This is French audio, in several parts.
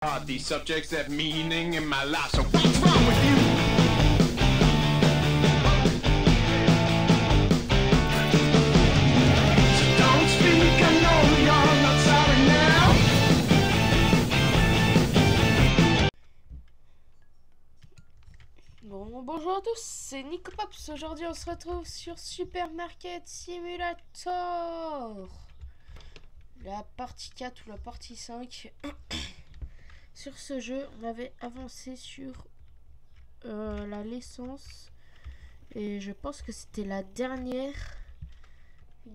These subjects have meaning in my life, so what's wrong with you? So don't speak, I know you're not sorry now. Bon, bonjour à tous, c'est Nico Pops. Aujourd'hui, on se retrouve sur Supermarket Simulator. La partie 4 ou la partie 5. Sur ce jeu, on avait avancé sur la licence. Et je pense que c'était la dernière.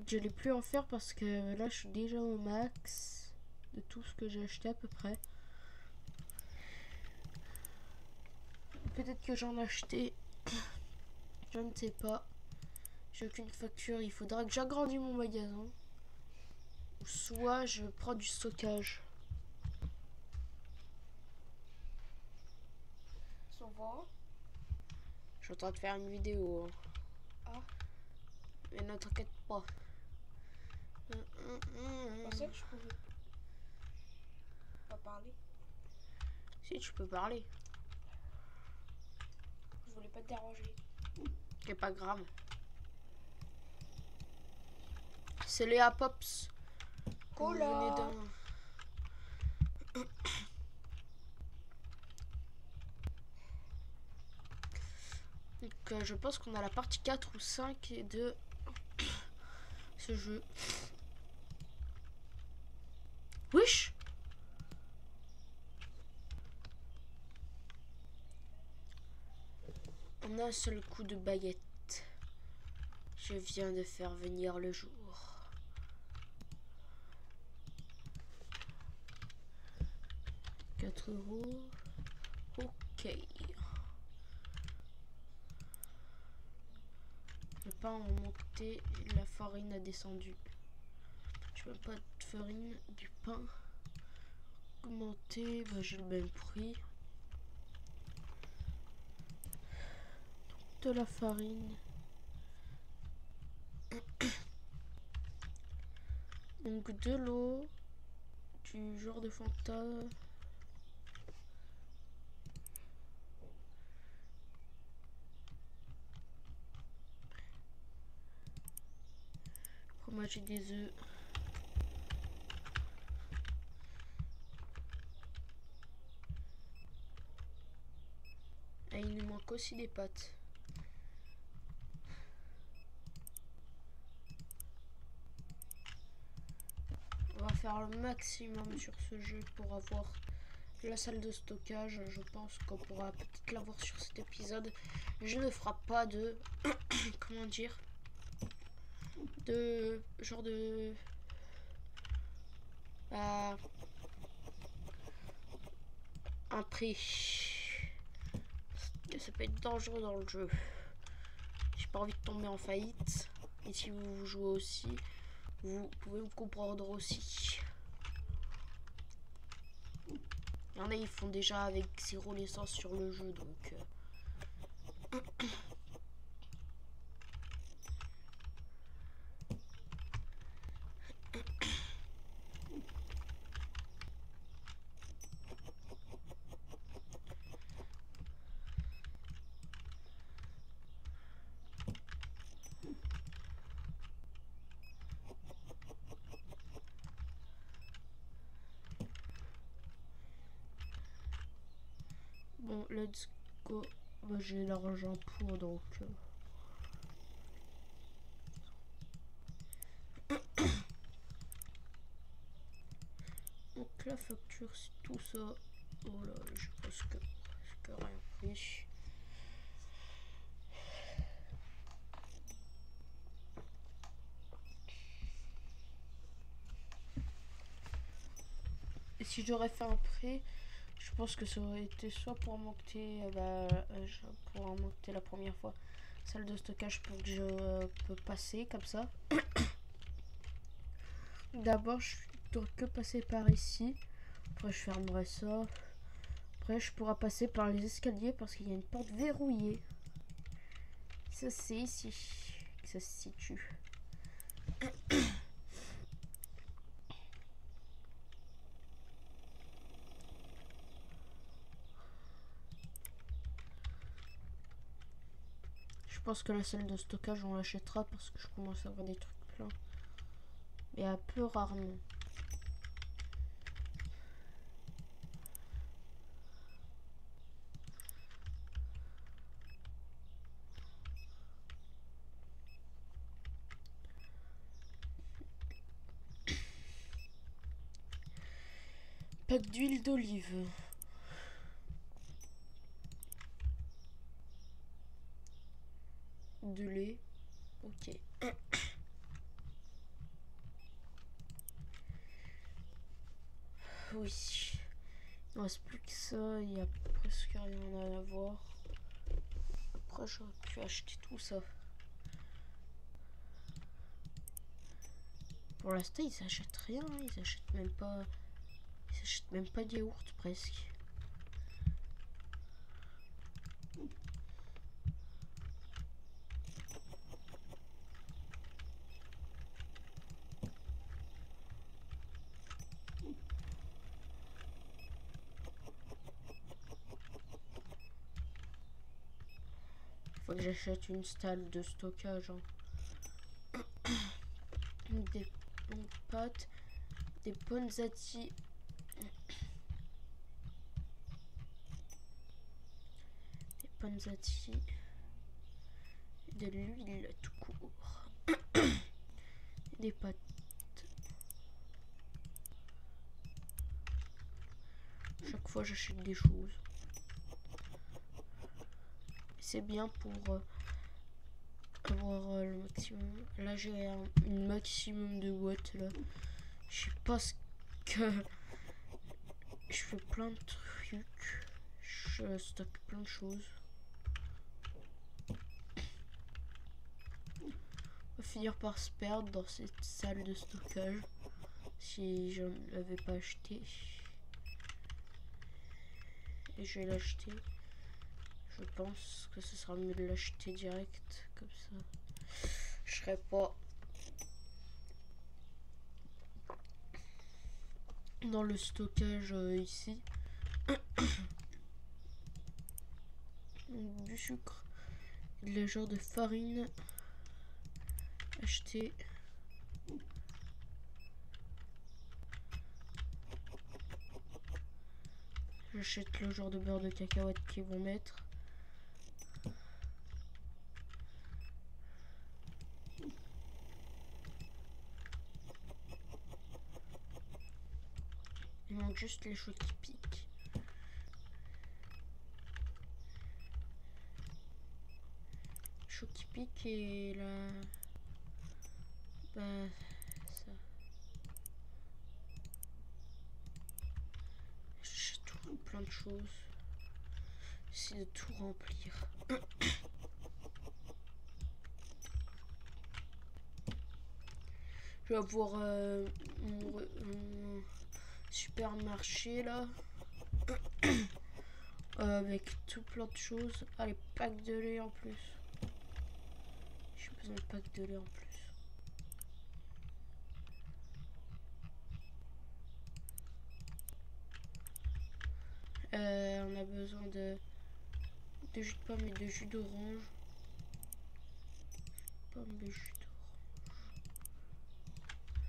Je n'ai plus en faire parce que là, je suis déjà au max de tout ce que j'ai acheté à peu près. Peut-être que j'en ai acheté. Je ne sais pas. J'ai aucune facture. Il faudra que j'agrandisse mon magasin. Ou soit je prends du stockage. Ça va? Je suis en train de faire une vidéo. Ah. Mais ne t'inquiète pas. Je pensais que je pouvais pas parler. Si, tu peux parler. Je voulais pas te déranger. C'est pas grave. C'est Léa Pops. Cola. Vous venez d'un... Donc je pense qu'on a la partie 4 ou 5 de ce jeu. Wesh! En un seul coup de baguette, je viens de faire venir le jour. €4. Ok. Le pain a monté, la farine a descendu. Je veux pas de farine, du pain. Augmenté, bah, j'ai le même prix. De la farine. Donc de l'eau, du genre de Fanta. Fromage et des œufs. Et il nous manque aussi des pâtes. On va faire le maximum sur ce jeu pour avoir la salle de stockage. Je pense qu'on pourra peut-être l'avoir sur cet épisode. Je ne ferai pas de... comment dire, de genre de un prix. Ça peut être dangereux dans le jeu. J'ai pas envie de tomber en faillite. Et si vous jouez aussi, vous pouvez me comprendre aussi. Il y en a, ils font déjà avec 0 licence sur le jeu, donc... Bon, let's go. Bah, j'ai l'argent pour, donc... Donc la facture, c'est tout ça. Voilà, je pense que je peux rien pris. Et si j'aurais fait un prêt, je pense que ça aurait été soit pour monter, pour monter la première fois, salle de stockage pour que je peux passer comme ça. D'abord, je dois que passer par ici. Après, je fermerai ça. Après, je pourrai passer par les escaliers parce qu'il y a une porte verrouillée. Ça, c'est ici que ça se situe. pense que la salle de stockage on l'achètera parce que je commence à avoir des trucs pleins. Mais un peu rarement. Pack d'huile d'olive. De lait. Ok. Oui. Il ne reste plus que ça. Il n'y a presque rien à avoir. Après, j'aurais pu acheter tout ça. Pour l'instant, ils achètent rien. Ils achètent même pas. Ils achètent même pas de yaourt presque. Faut que j'achète une salle de stockage. Hein. Des pâtes, des ponzati. Des ponzati. De l'huile tout court. Des pâtes. Chaque fois j'achète des choses. C'est bien pour avoir le maximum. Là j'ai un maximum de boîtes là. Je sais pas ce que... Je fais plein de trucs. Je stocke plein de choses. On va finir par se perdre dans cette salle de stockage. Si je ne l'avais pas acheté. Et je vais l'acheter. Je pense que ce sera mieux de l'acheter direct. Comme ça. Je serai pas dans le stockage ici. Du sucre. De la genre de farine. Acheter. J'achète le genre de beurre de cacahuète qu'ils vont mettre. Il manque juste les choses qui piquent. Chaud qui pique et là. Bah. Ça. J'achète plein de choses. J'essaie de tout remplir. Je vais avoir mon supermarché là. Avec tout plein de choses. Ah, les packs de lait en plus. J'ai besoin de packs de lait en plus. On a besoin de jus de pomme et de jus d'orange. Pomme et jus d'orange.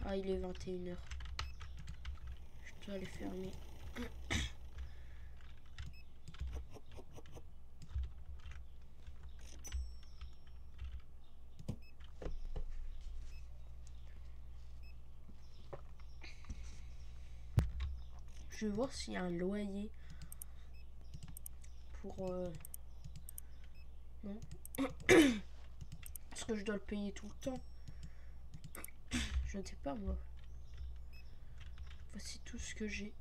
Ah, il est 21 h. Je dois les fermer. Je vais voir s'il y a un loyer pour... Non. Est-ce que je dois le payer tout le temps? Je ne sais pas moi. Voici tout ce que j'ai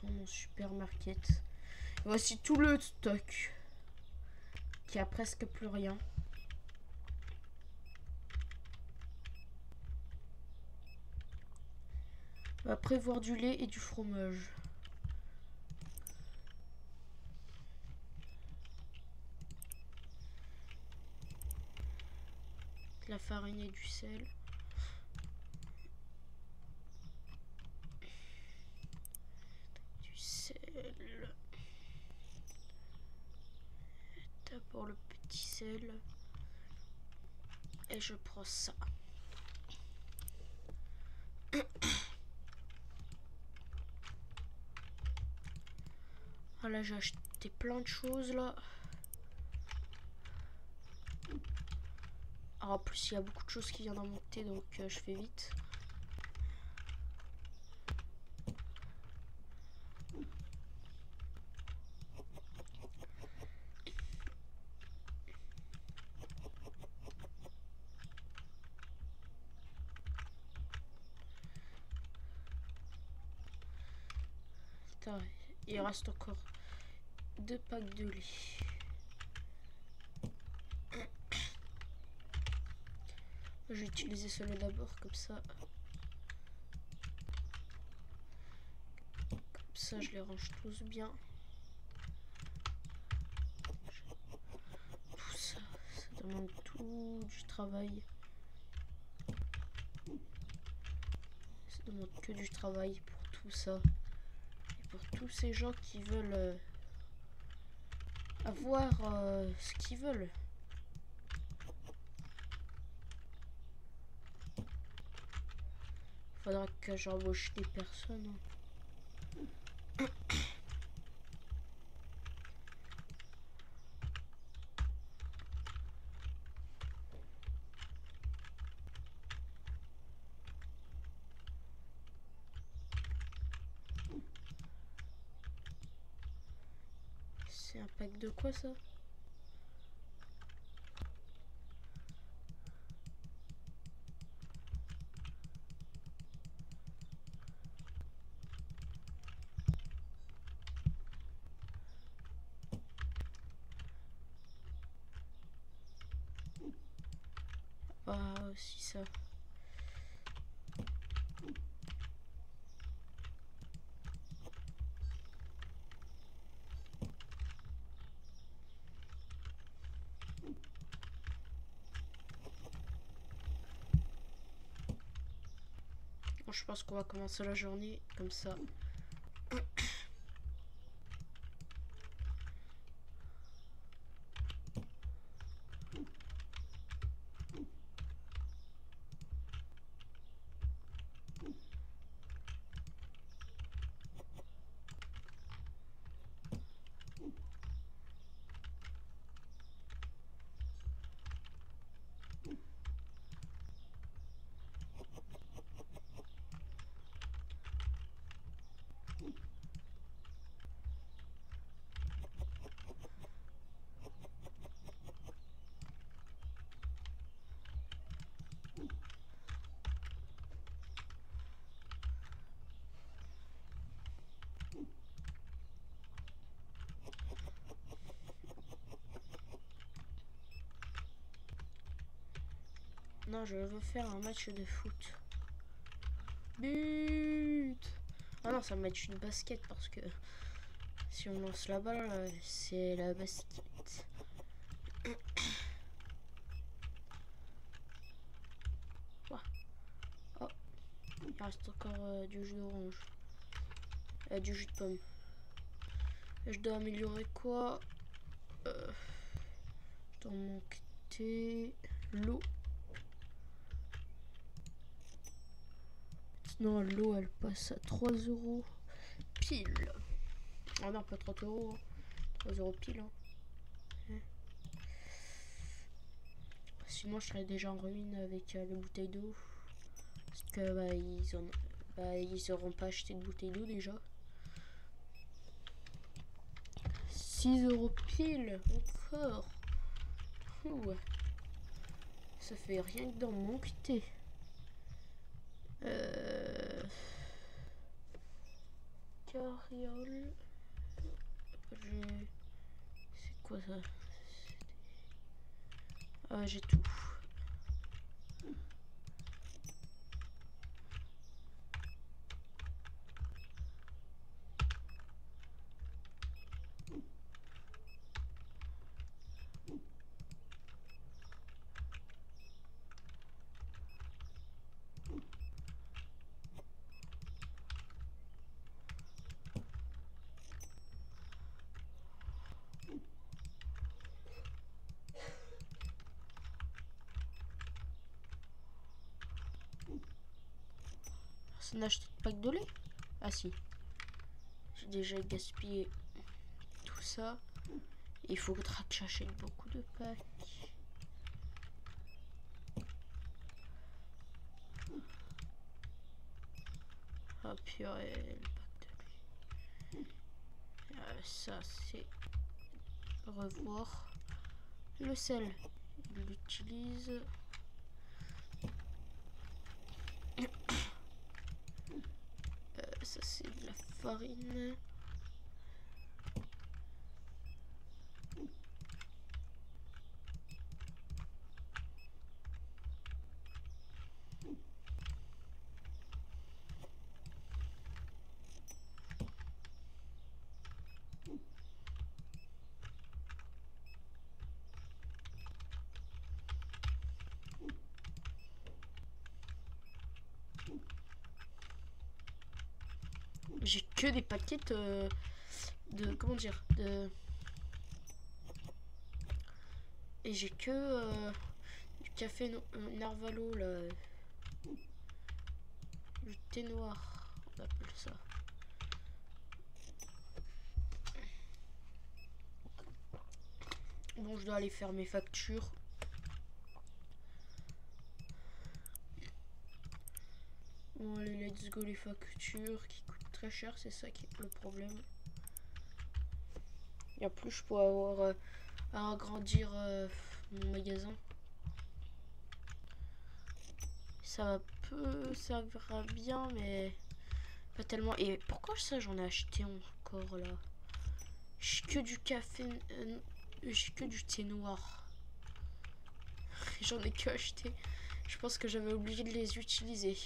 dans mon supermarket. Voici tout le stock. Qui a presque plus rien. On va prévoir du lait et du fromage. De la farine et du sel. Du sel. D'abord le petit sel. Et je prends ça. Voilà, j'ai acheté plein de choses là. Alors, en plus, il y a beaucoup de choses qui viennent d'en monter, donc je fais vite. Putain, il reste encore 2 packs de lait. Je vais utiliser celui d'abord, comme ça. Comme ça, je les range tous bien. Tout ça, ça demande tout du travail. Ça demande que du travail pour tout ça. Et pour tous ces gens qui veulent avoir ce qu'ils veulent. Faudra que j'embauche des personnes. C'est un pack de quoi ça? Ah, aussi ça. Bon, je pense qu'on va commencer la journée comme ça. Non, je veux faire un match de foot. But! Ah non, c'est un match de basket parce que si on lance la balle, c'est la basket. Oh, il reste encore du jus d'orange. Du jus de pomme. Et je dois améliorer quoi? Je dois monter l'eau. Non, l'eau elle passe à 3 € pile. Ah non, pas 30 €. 3 € pile. Hein. Sinon, je serais déjà en ruine avec les bouteilles d'eau. Parce que ils auront pas acheté de bouteilles d'eau déjà. 6 € pile encore. Ouh. Ça fait rien que d'en monter. Carriole. C'est quoi ça? Ah, j'ai tout. personne n'a acheté de pack de lait? Ah si. J'ai déjà gaspillé tout ça. Il faudra que j'achète beaucoup de packs. Ah purée, le pack de lait. Ça c'est revoir. Le sel, il l'utilise. Ça c'est de la farine. J'ai que des paquets de comment dire et j'ai que du café Narvalo là, du thé noir on appelle ça. Bon, je dois aller faire mes factures. Bon allez, let's go les factures qui coûtent très cher, c'est ça qui est le problème. Et en plus je pourrais avoir à agrandir mon magasin. Ça peut servir bien mais pas tellement. Et pourquoi ça j'en ai acheté encore là? J'ai que du café, j'ai que du thé noir. J'en ai que acheté. Je pense que j'avais oublié de les utiliser.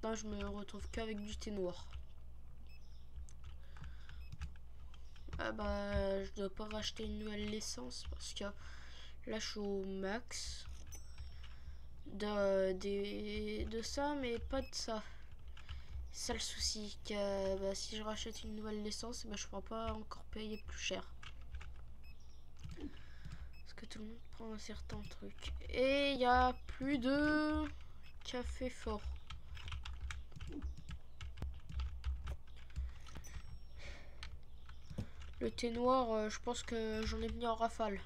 Là je me retrouve qu'avec du thé noir. Ah bah je dois pas racheter une nouvelle licence parce que là je suis au max de ça mais pas de ça. C'est ça le souci que bah, si je rachète une nouvelle licence bah, je pourrai pas encore payer plus cher. Parce que tout le monde prend un certain truc. Et il y a plus de café fort. Le thé noir, je pense que j'en ai mis en rafale.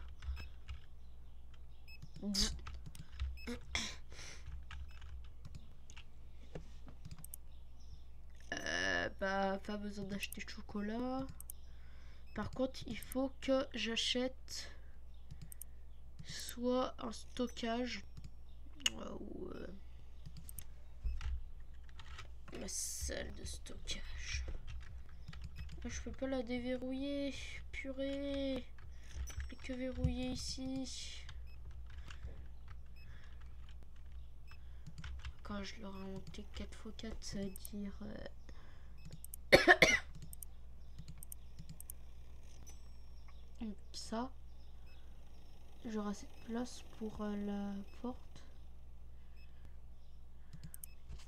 Bah, pas besoin d'acheter de chocolat. Par contre, il faut que j'achète soit un stockage ou ma salle de stockage. Je peux pas la déverrouiller, purée. Et que verrouiller ici. Quand je l'aurai monté 4x4, ça veut dire ça. J'aurai assez de place pour la porte.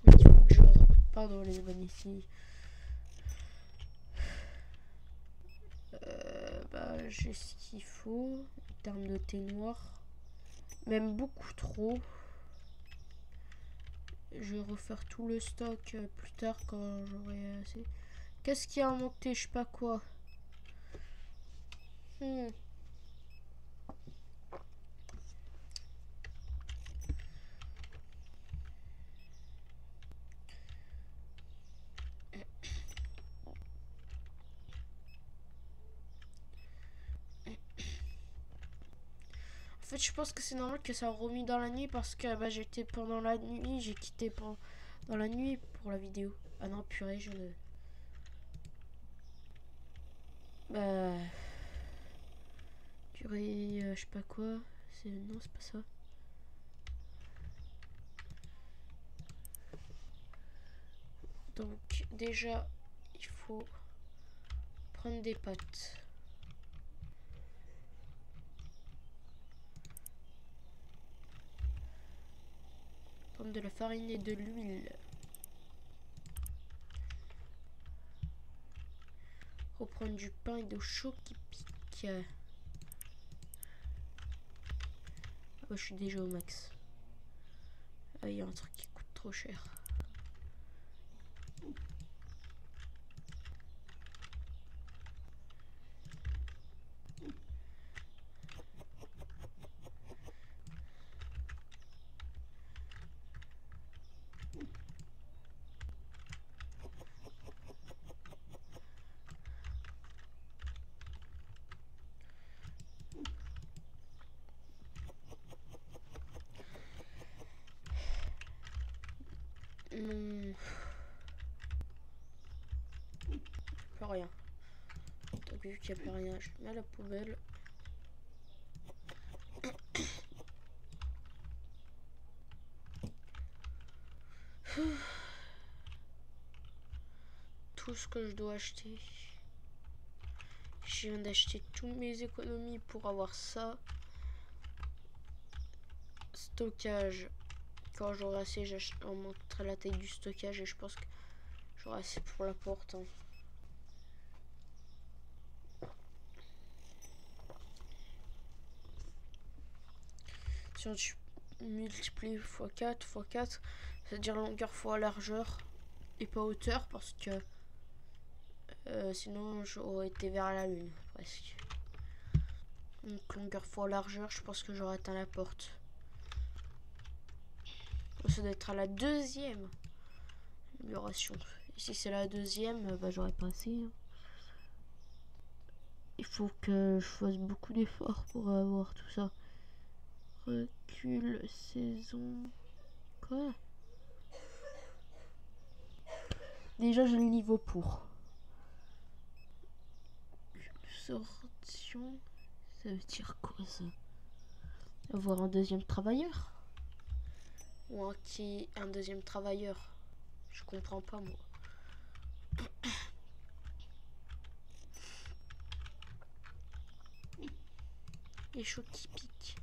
Il faut que je... Pardon les amis ici. Bah, j'ai ce qu'il faut en termes de thé noir. Même beaucoup trop. Je vais refaire tout le stock plus tard quand j'aurai assez. Qu'est-ce qui a monté? Je sais pas quoi. En fait, je pense que c'est normal que ça a remis dans la nuit parce que bah, j'étais pendant la nuit, j'ai quitté dans la nuit pour la vidéo. Ah non, purée, je ne... Bah... Purée, je sais pas quoi. Non, c'est pas ça. Donc, déjà, il faut prendre des pâtes. Prendre de la farine et de l'huile. Reprendre du pain et d'eau chaude qui pique. Ah bah, je suis déjà au max. Ah, il y a un truc qui coûte trop cher. Plus rien. Donc vu qu'il n'y a plus rien, je mets à la poubelle. Tout ce que je dois acheter. Je viens d'acheter toutes mes économies pour avoir ça. Stockage. Quand j'aurai assez, j'augmenterai la taille du stockage et je pense que j'aurai assez pour la porte. Hein. Si on multiplie x 4, x 4, c'est-à-dire longueur fois largeur et pas hauteur parce que sinon j'aurais été vers la lune presque. Donc longueur fois largeur, je pense que j'aurais atteint la porte. Ça doit être à la deuxième amélioration. Et si c'est la deuxième, bah j'aurais pas assez. Hein. Il faut que je fasse beaucoup d'efforts pour avoir tout ça. Recul, saison... Quoi? Déjà j'ai le niveau pour. Sortion... Ça veut dire quoi ça? Avoir un deuxième travailleur? Ou un deuxième travailleur? Je comprends pas moi. Les choux qui piquent.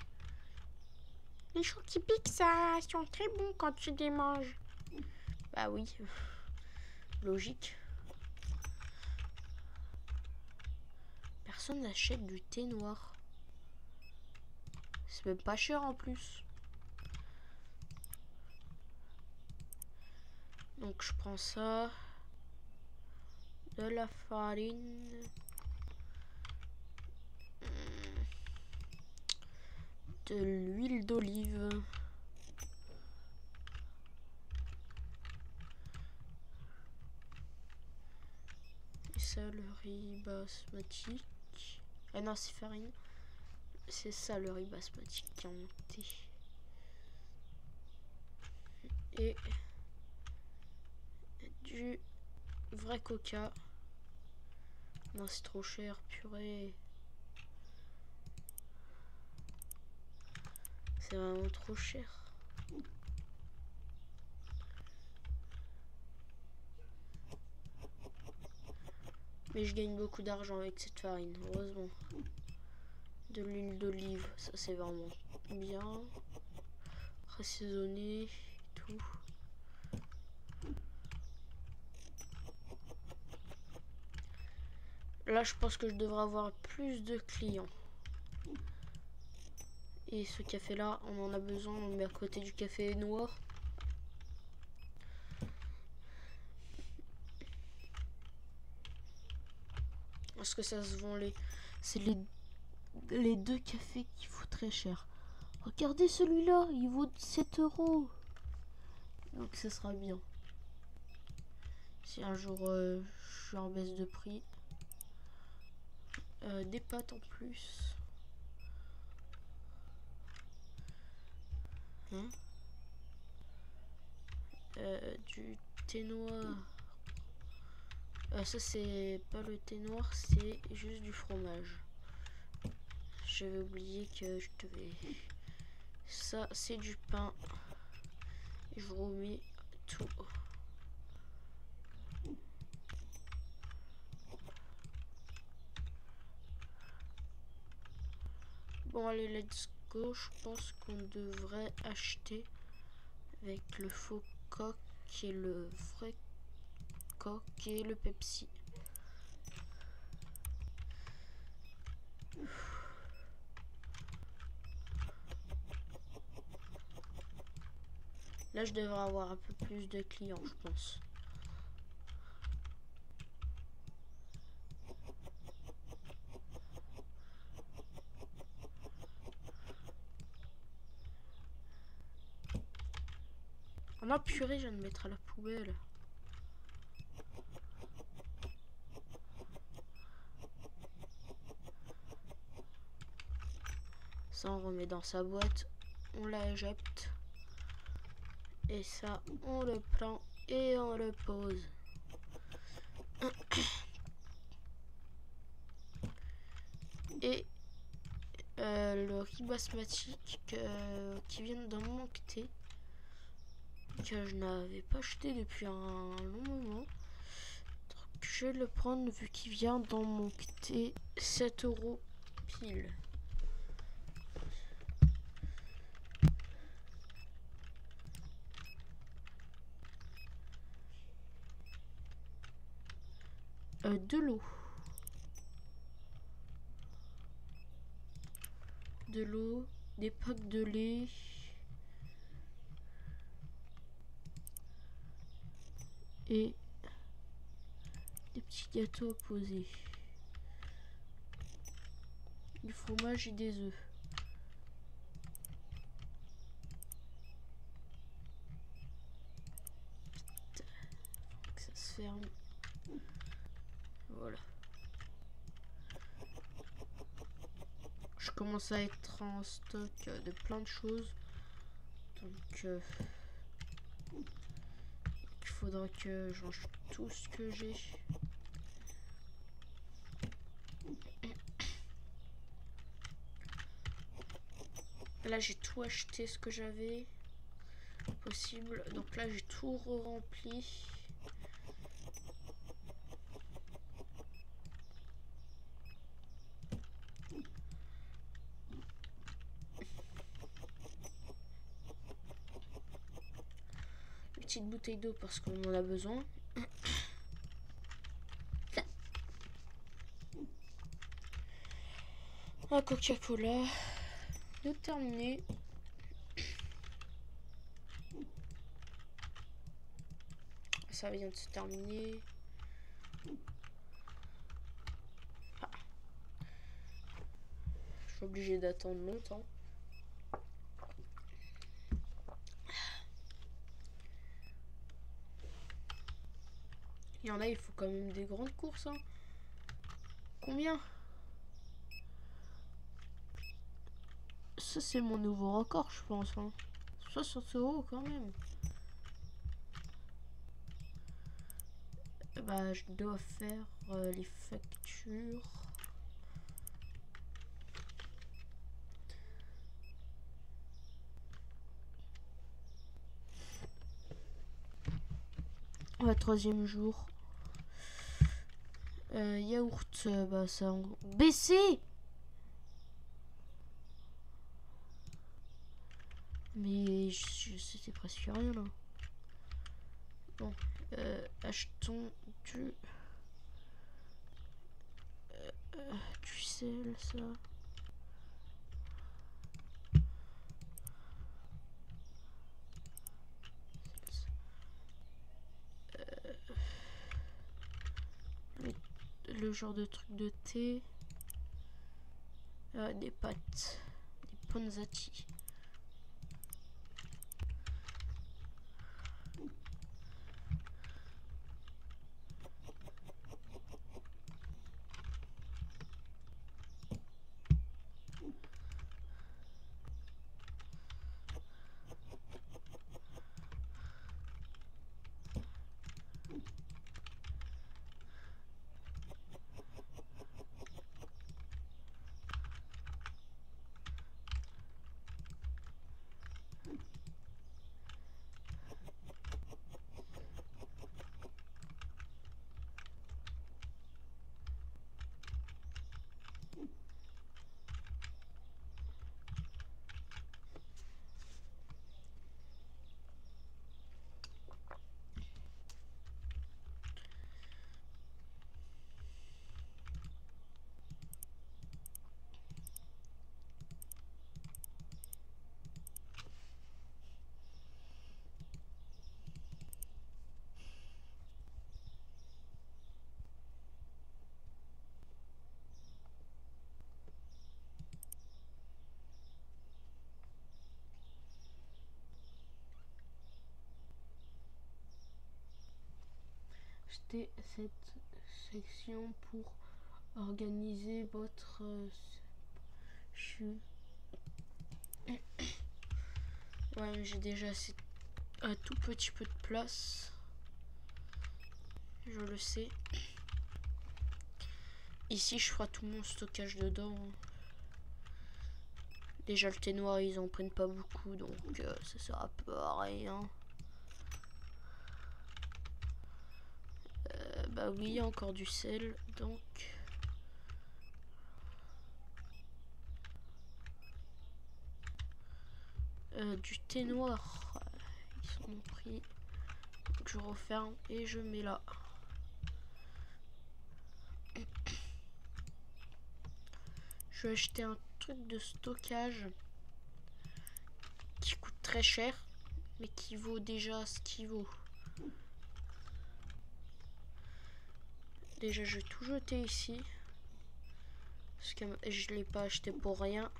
Les choux qui piquent, ça sont très bons quand tu les manges. Bah oui. Logique. Personne n'achète du thé noir. C'est même pas cher en plus. Donc je prends ça. De la farine. De l'huile d'olive. Ça, le riz basmati. Ah non, c'est farine. C'est ça le riz basmati qui est monté. Et du vrai coca. Non, c'est trop cher, purée. C'est vraiment trop cher. Mais je gagne beaucoup d'argent avec cette farine, heureusement. De l'huile d'olive, ça c'est vraiment bien. Assaisonné, tout. Là, je pense que je devrais avoir plus de clients. Et ce café-là, on en a besoin, on le met à côté du café noir. Parce que ça se vend c'est les deux cafés qui vaut très cher. Regardez celui-là, il vaut 7 €. Donc ça sera bien. Si un jour je suis en baisse de prix. Des pâtes en plus. Hein? Du thé noir. Ça c'est pas le thé noir, c'est juste du fromage. J'avais oublié que je devais... Ça c'est du pain. Et je remets tout. Bon allez, let's go. Je pense qu'on devrait acheter avec le faux coq et le vrai coq et le Pepsi. Là, je devrais avoir un peu plus de clients, je pense. Oh non, purée, je viens de mettre à la poubelle. Ça, on remet dans sa boîte. On la jette. Et ça, on le prend et on le pose. Et le riz basmati qui vient d'en manquer, que je n'avais pas acheté depuis un long moment. Donc, je vais le prendre vu qu'il vient d'en manquer 7 € pile. De l'eau. De l'eau, des packs de lait. Et des petits gâteaux à poser. Du fromage et des œufs. Faut que ça se ferme. Voilà. Je commence à être en stock de plein de choses. Donc il faudra que je range tout ce que j'ai. Là j'ai tout acheté ce que j'avais possible. Donc là j'ai tout rempli. Petite bouteille d'eau parce qu'on en a besoin. Un Coca-Cola. De terminer. Ça vient de se terminer. Ah. Je suis obligée d'attendre longtemps. Il y en a, il faut quand même des grandes courses. Hein. Combien? Ça, c'est mon nouveau record, je pense. Hein. 60 € quand même. Bah, je dois faire les factures. Ouais, 3e jour. Yaourt, bah ça a baissé. Mais c'était presque rien là. Bon, achetons du sel, ça. Le genre de truc de thé. Des pâtes. Des panzati. acheter cette section pour organiser votre ouais, j'ai déjà un tout petit peu de place, je le sais. Ici je ferai tout mon stockage dedans. Déjà le thé noir ils en prennent pas beaucoup, donc ça sert un peu à rien. Bah oui, il y a encore du sel, donc du thé noir, ils s'en ont pris, donc je referme et je mets là. Je vais acheter un truc de stockage qui coûte très cher, mais qui vaut déjà ce qu'il vaut. Déjà je vais tout jeter ici, parce que je l'ai pas acheté pour rien.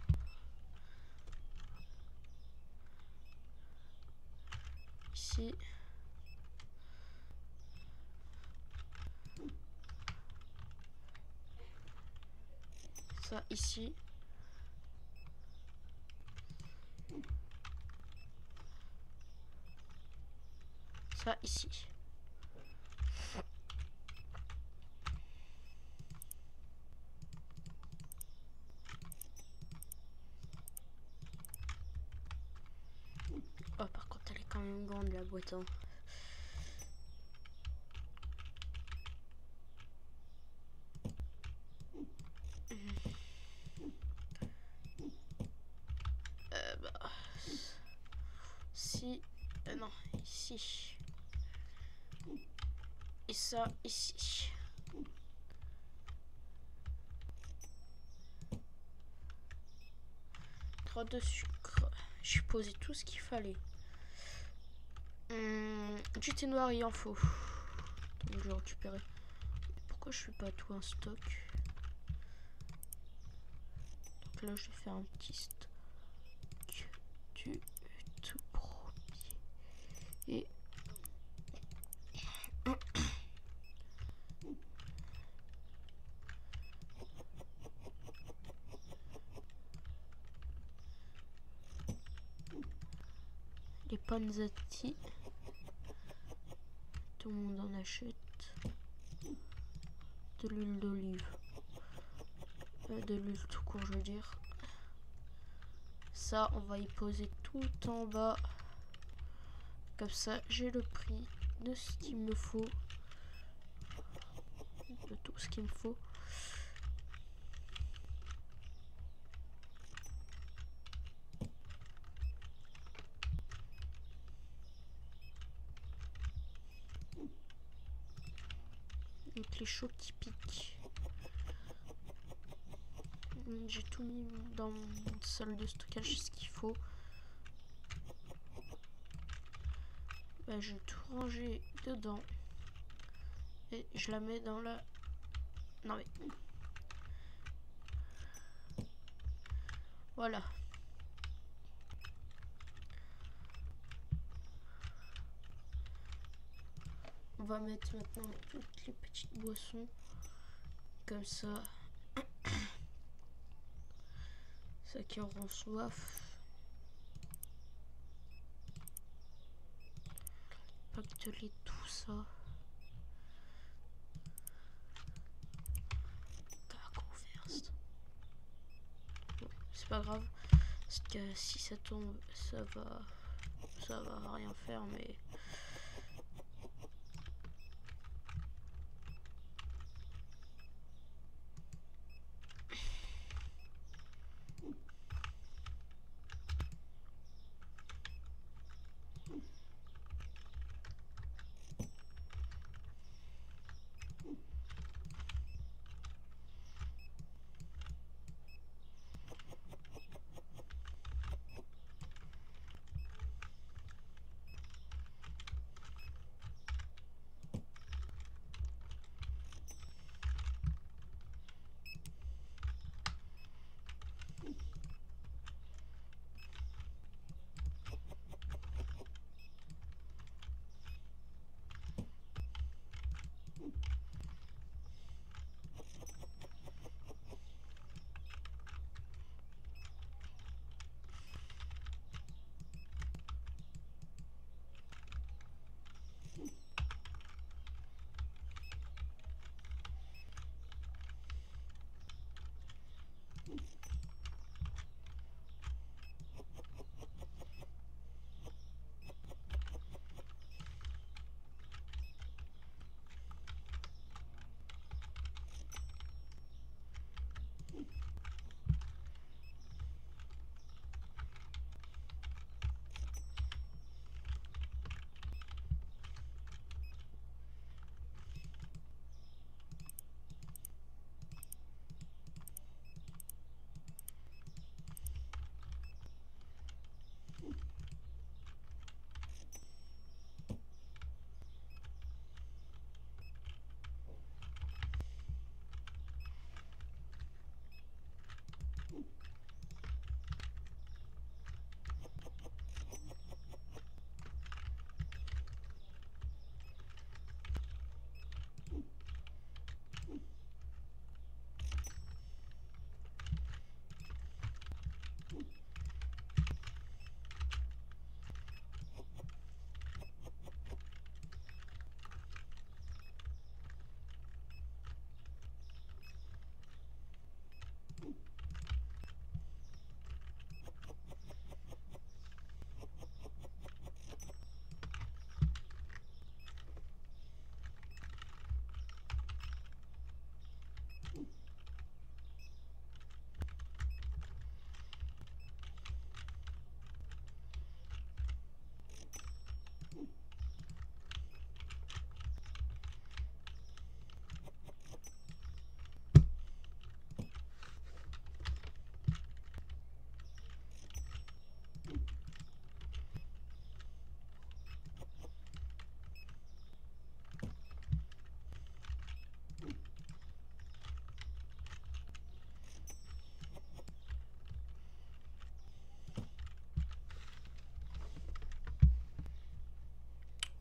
Ici. Ça ici. Ça ici. Oh, par contre elle est quand même grande la boîte, hein. Bah, si, non, ici. Et ça ici. Trop de sucre. J'ai posé tout ce qu'il fallait. Du thé noir il en faut. Donc je vais récupérer. Pourquoi je fais pas tout un stock? Donc là je vais faire un petit stock du tout premier. Et les panzetti, tout le monde en achète. De l'huile d'olive, de l'huile tout court je veux dire. Ça on va y poser tout en bas, comme ça j'ai le prix de ce qu'il me faut, de tout ce qu'il me faut. Donc les chauds qui piquent. J'ai tout mis dans mon salle de stockage ce qu'il faut. Bah, je vais tout ranger dedans et je la mets dans la... Non mais... Voilà. On va mettre maintenant toutes les petites boissons comme ça. Ça qui auront soif. Pacteler tout ça. Bon, c'est pas grave. Parce que si ça tombe, ça va rien faire, mais...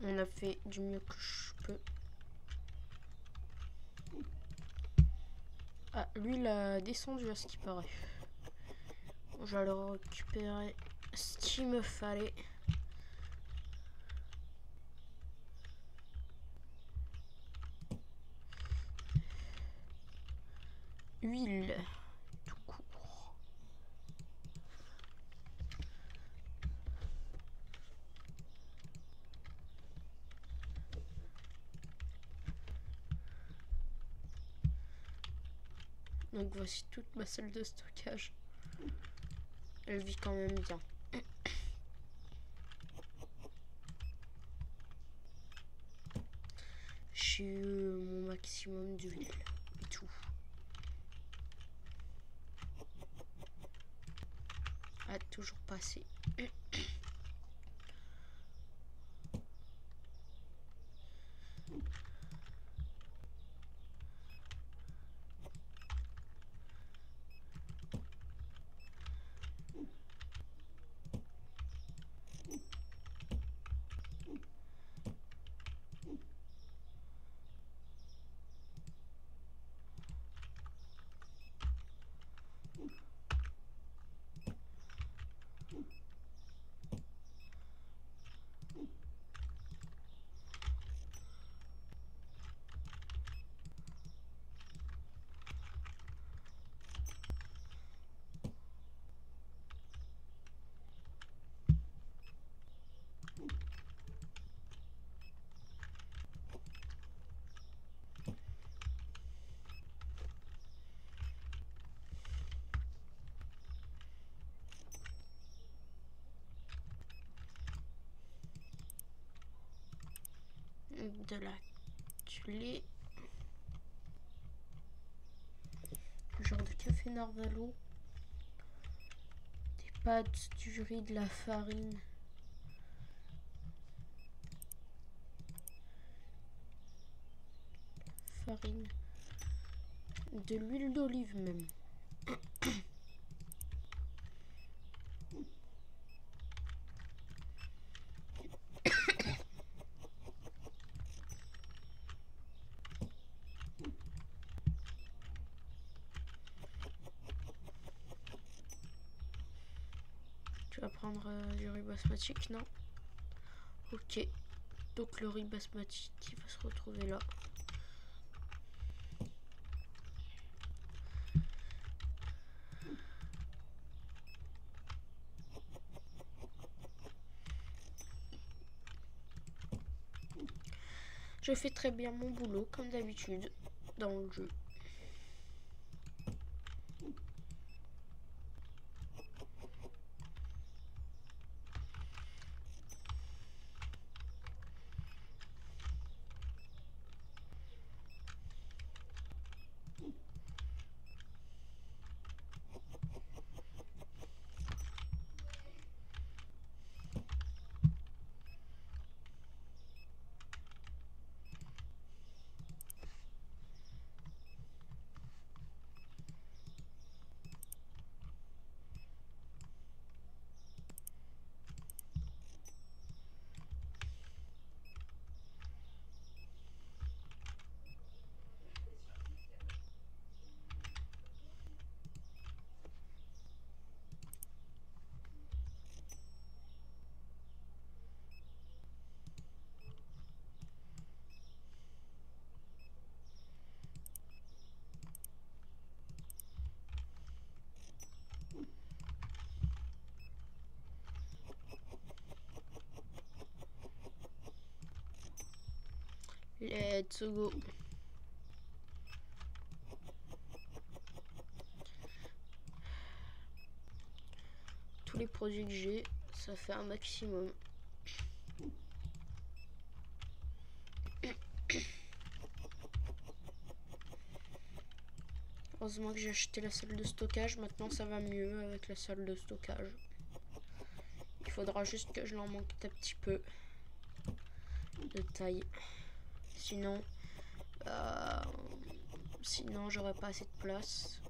On a fait du mieux que je peux. Ah, lui, il a descendu à ce qui paraît. Je vais aller récupérer ce qu'il me fallait. Huile, tout court. Donc voici toute ma salle de stockage. Elle vit quand même bien. J'ai eu mon maximum d'huile et tout. Ah, toujours passé. De la clé, genre de café Narvalo, des pâtes, du riz, de la farine, de l'huile d'olive même. Tu vas prendre du riz basmatique, non? Ok. Donc le riz basmatique qui va se retrouver là. Je fais très bien mon boulot, comme d'habitude, dans le jeu. Let's go. Tous les produits que j'ai, ça fait un maximum. Heureusement que j'ai acheté la salle de stockage. Maintenant, ça va mieux avec la salle de stockage. Il faudra juste que je l'en manque un petit peu de taille. Sinon j'aurais pas assez de place.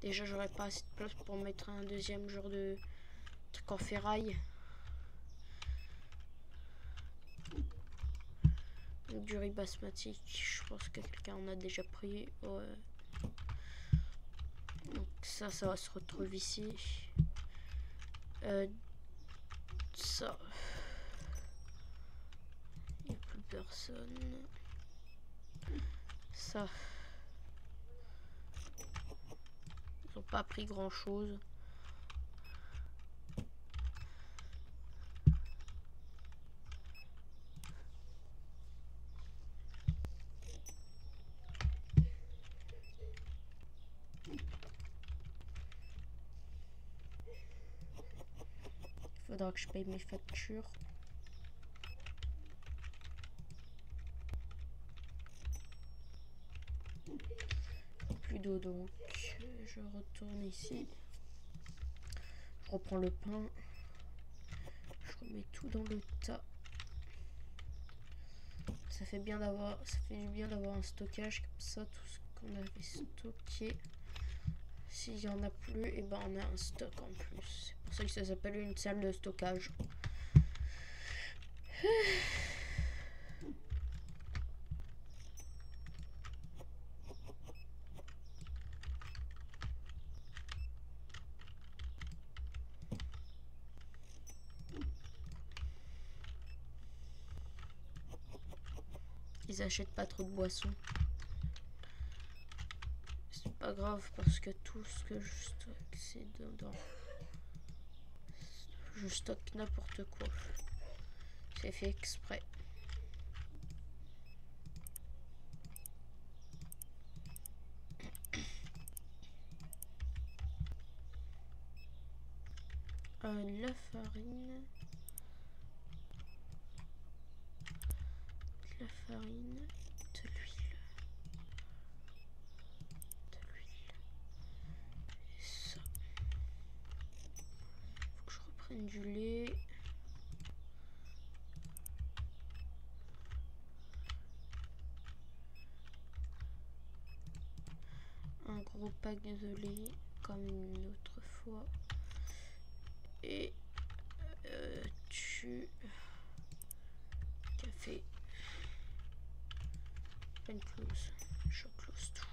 Déjà, j'aurais pas assez de place pour mettre un deuxième genre de truc en ferraille. Du riz basmati, je pense que quelqu'un en a déjà pris. Ouais. Donc ça va se retrouver ici. Ça. Il n'y a plus personne. Ça. Ils n'ont pas pris grand chose. Il faudra que je paye mes factures. Plus d'eau, donc je retourne ici. Je reprends le pain. Je remets tout dans le tas. Ça fait du bien d'avoir un stockage comme ça. Tout ce qu'on avait stocké, s'il y en a plus, et ben on a un stock en plus. C'est pour ça que ça s'appelle une salle de stockage. Ils achètent pas trop de boissons. C'est pas grave parce que tout ce que je stocke, c'est dedans. Je stocke n'importe quoi. C'est fait exprès. La farine. De la farine. De l'huile. Et ça. Faut que je reprenne du lait. Un gros pack de lait comme une autre fois. Et du café. Une close. Je close tout.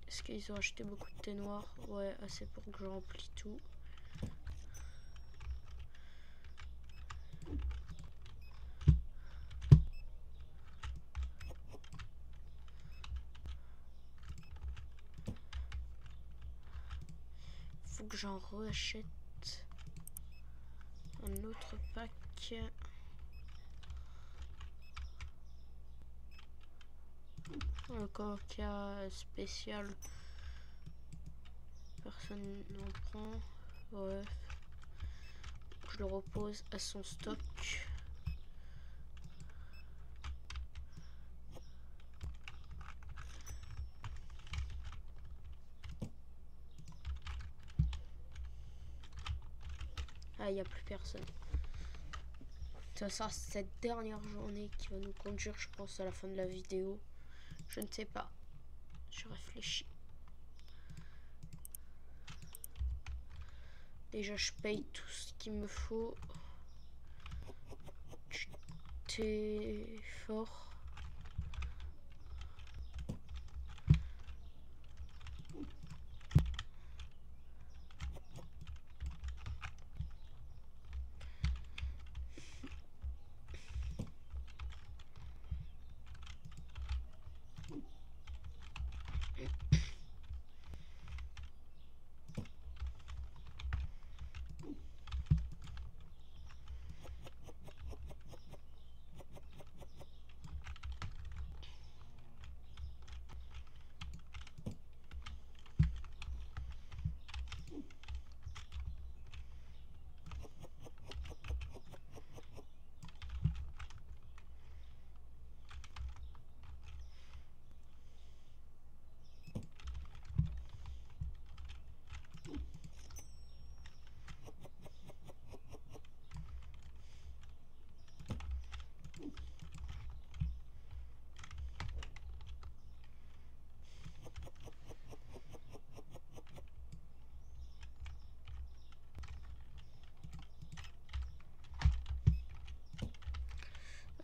Est-ce qu'ils ont acheté beaucoup de thé noir? Ouais, assez pour que je remplis tout. Faut que j'en rachète. un autre pack. Un coca spécial. Personne n'en prend. Ouais. Je le repose à son stock. Ah, il n'y a plus personne. Ça sera cette dernière journée qui va nous conduire, je pense, à la fin de la vidéo. Je ne sais pas. Je réfléchis. Déjà, je paye tout ce qu'il me faut. T'es fort.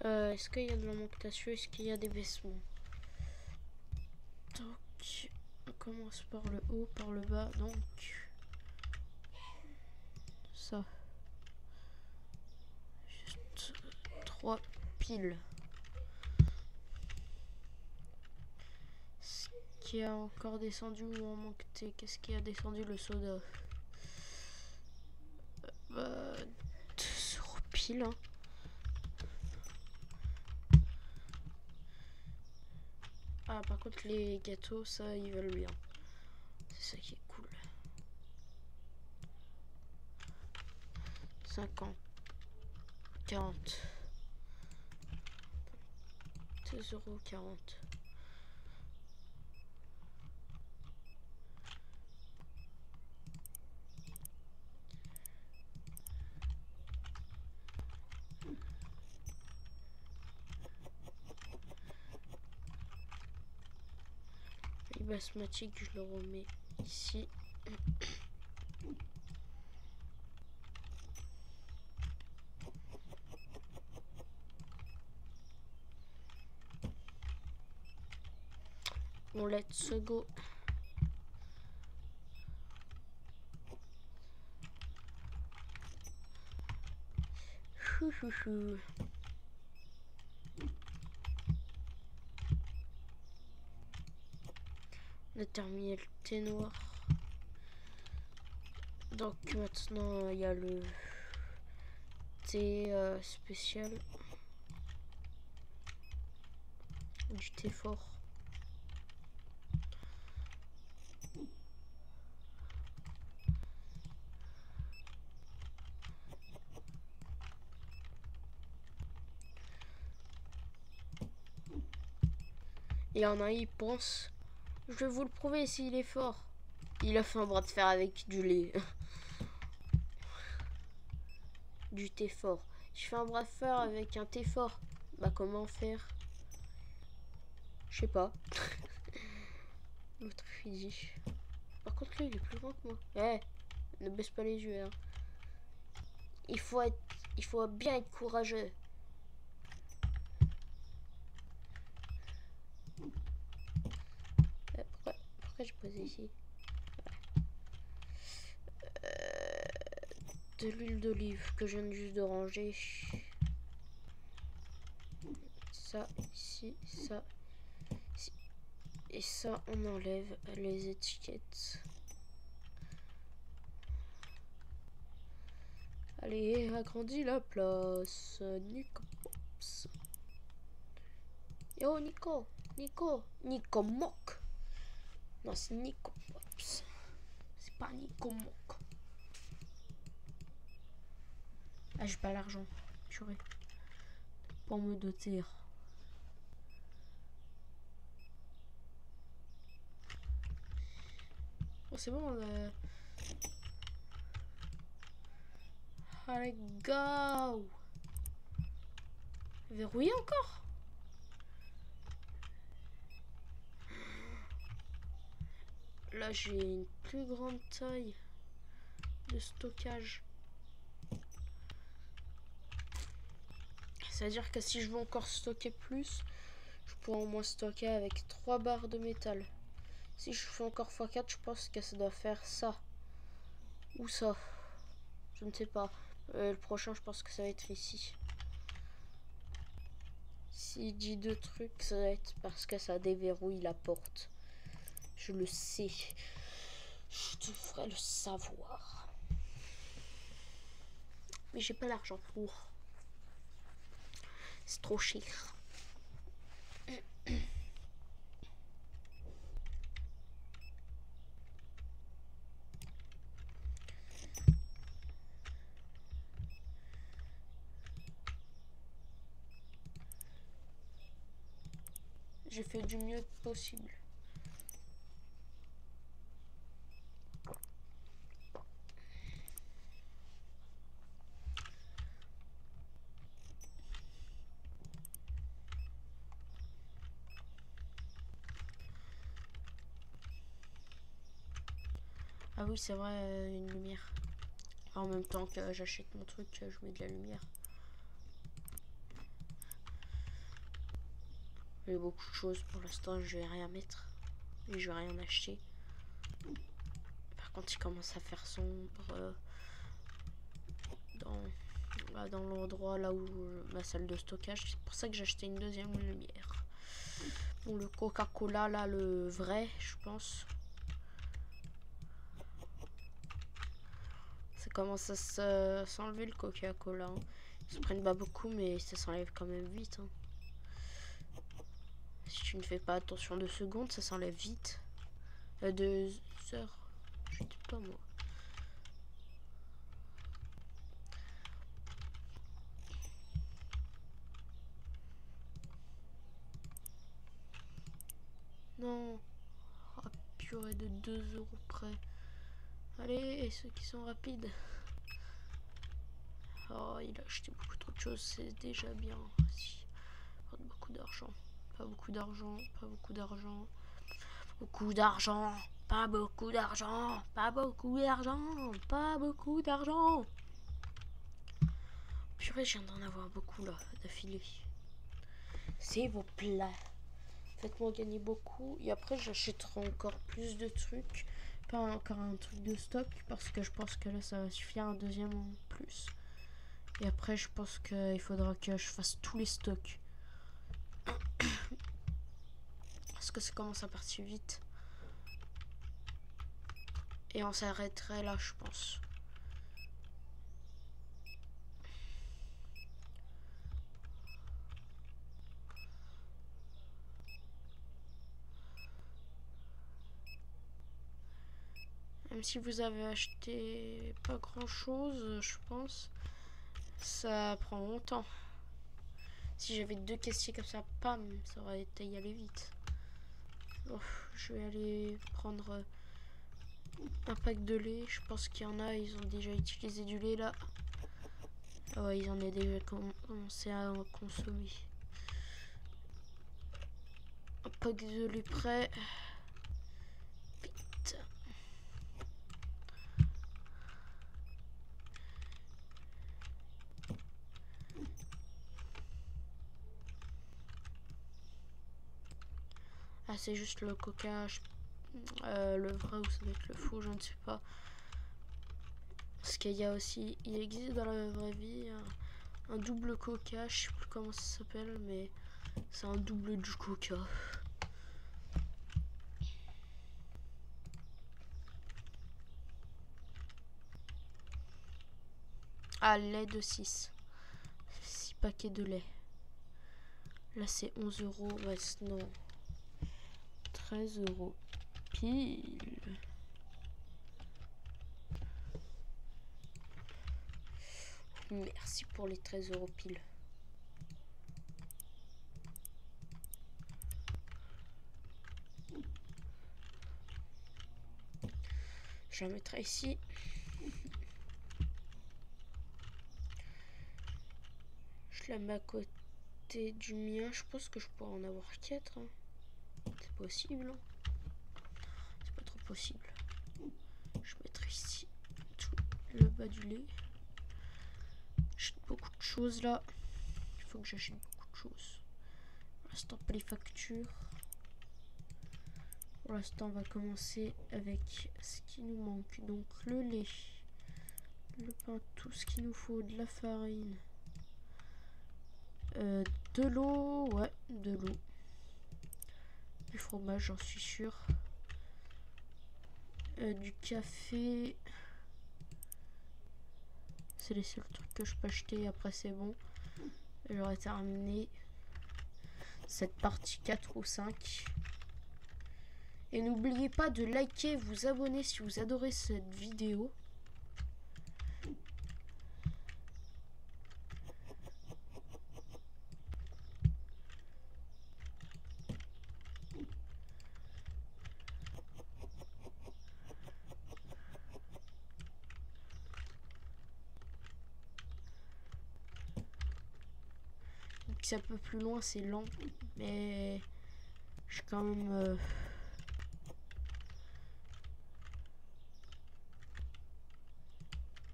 Est-ce qu'il y a de l'augmentation? Est-ce qu'il y a des baissements? Donc, on commence par le haut, par le bas. Donc, ça. Juste 3 piles. Ce qui a encore descendu ou en manqué? Qu'est-ce qui a descendu? Le soda. 2 euros pile. Hein. Ah, par contre, les gâteaux, ça, ils veulent bien. C'est ça qui est cool. 50. 40. 2,40 €. Le basmatique, je le remets ici. Bon, let's go. On a terminé le thé noir. Donc maintenant il y a le thé spécial. Du thé fort. Il y en a, il pense. Je vais vous le prouver s'il est fort. Il a fait un bras de fer avec du lait. Du thé fort. Je fais un bras de fer avec un thé fort. Bah comment faire? Je sais pas. L'autre physique. Par contre lui il est plus grand que moi. Eh, ne baisse pas les yeux. Hein. Il faut bien être courageux. Pourquoi je pose ici? De l'huile d'olive que je viens juste de ranger. Ça, ici, ça, ici. Et ça, on enlève les étiquettes. Allez, agrandis la place. Nico Pops. Yo, Nico. Nico Mock. Non, c'est Nico Pops. C'est pas Nico Mock. Ah, j'ai pas l'argent. Purée. Pour me doter. Oh, c'est bon. Allez, go. Verrouillé encore. Là, j'ai une plus grande taille de stockage. C'est-à-dire que si je veux encore stocker plus, je pourrais au moins stocker avec 3 barres de métal. Si je fais encore x4, je pense que ça doit faire ça. Ou ça. Je ne sais pas. Le prochain, je pense que ça va être ici. S'il dit 2 trucs, ça va être parce que ça déverrouille la porte. Je le sais. Je devrais le savoir. Mais j'ai pas l'argent pour. C'est trop cher. J'ai fait du mieux possible. Ah oui, c'est vrai, une lumière. En même temps que j'achète mon truc, je mets de la lumière. J'ai beaucoup de choses pour l'instant, je vais rien mettre. Et je vais rien acheter. Par contre, il commence à faire sombre dans l'endroit là où ma salle de stockage. C'est pour ça que j'ai acheté une deuxième lumière. Bon, le Coca-Cola là, le vrai, je pense. Ça commence à s'enlever le Coca-Cola. Hein. Ils se prennent pas beaucoup, mais ça s'enlève quand même vite. Hein. Si tu ne fais pas attention 2 secondes, ça s'enlève vite. 2 heures. Je sais pas moi. Non. Oh, purée de 2 € près. Allez, ceux qui sont rapides. Oh, il a acheté beaucoup trop de choses, c'est déjà bien. Si. Pas beaucoup d'argent. Pas beaucoup d'argent. Pas beaucoup d'argent. Beaucoup d'argent. Pas beaucoup d'argent. Pas beaucoup d'argent. Pas beaucoup d'argent. Purée, je viens d'en avoir beaucoup là, d'affilée. S'il vous plaît. Faites-moi gagner beaucoup. Et après, j'achèterai encore plus de trucs. Pas encore un truc de stock. Parce que je pense que là, ça va suffire un deuxième en plus. Et après, je pense qu'il faudra que je fasse tous les stocks. Parce que ça commence à partir vite. Et on s'arrêterait là, je pense. Même si vous avez acheté pas grand chose, je pense, ça prend longtemps. Si j'avais 2 caissiers comme ça, pam, ça aurait été y aller vite. Oh, je vais aller prendre un pack de lait. Je pense qu'il y en a, ils ont déjà utilisé du lait là. Ah ouais, ils en ont déjà commencé à en consommer. Un pack de lait prêt. Vite. Ah, c'est juste le coca, le vrai ou ça doit être le faux, je ne sais pas. Parce qu'il y a aussi, il existe dans la vraie vie un double coca, je sais plus comment ça s'appelle, mais c'est un double du coca. Ah, lait de 6. 6 paquets de lait. Là, c'est 11 euros. Ouais, non. 13 euros. Pile. Merci pour les 13 euros pile. Je la mettrai ici. Je la mets à côté du mien. Je pense que je pourrais en avoir 4. Hein. C'est possible. Hein. C'est pas trop possible. Je mettrai ici tout le bas du lait. J'achète beaucoup de choses là. Il faut que j'achète beaucoup de choses. Pour l'instant, pas les factures. Pour l'instant, on va commencer avec ce qui nous manque. Donc, le lait, le pain, tout ce qu'il nous faut, de la farine, de l'eau, ouais, de l'eau. Du fromage, j'en suis sûre. Du café. C'est les seuls trucs que je peux acheter. Après, c'est bon. J'aurais terminé cette partie 4 ou 5. Et n'oubliez pas de liker, vous abonner si vous adorez cette vidéo. C'est un peu plus loin, c'est lent, mais je suis quand même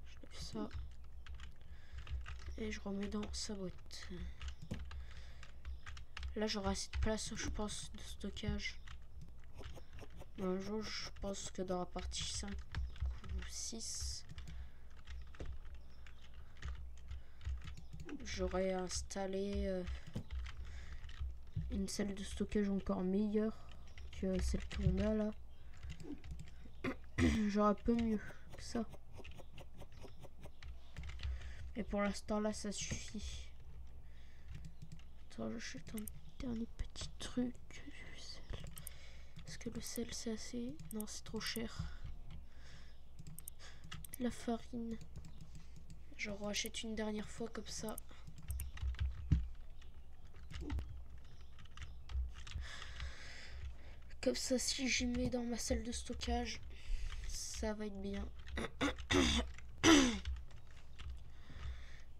je fais ça et je remets dans sa boîte. Là j'aurai assez de place, je pense, de stockage. Un jour, je pense que dans la partie 5 ou 6, j'aurais installé une salle de stockage encore meilleure que celle qu'on a là. J'aurais un peu mieux que ça. Et pour l'instant là, ça suffit. Attends, j'achète un dernier petit truc. Est-ce que le sel c'est assez? Non, c'est trop cher. De la farine. J'en rachète une dernière fois comme ça. Comme ça, si j'y mets dans ma salle de stockage, ça va être bien.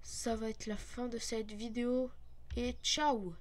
Ça va être la fin de cette vidéo. Et ciao!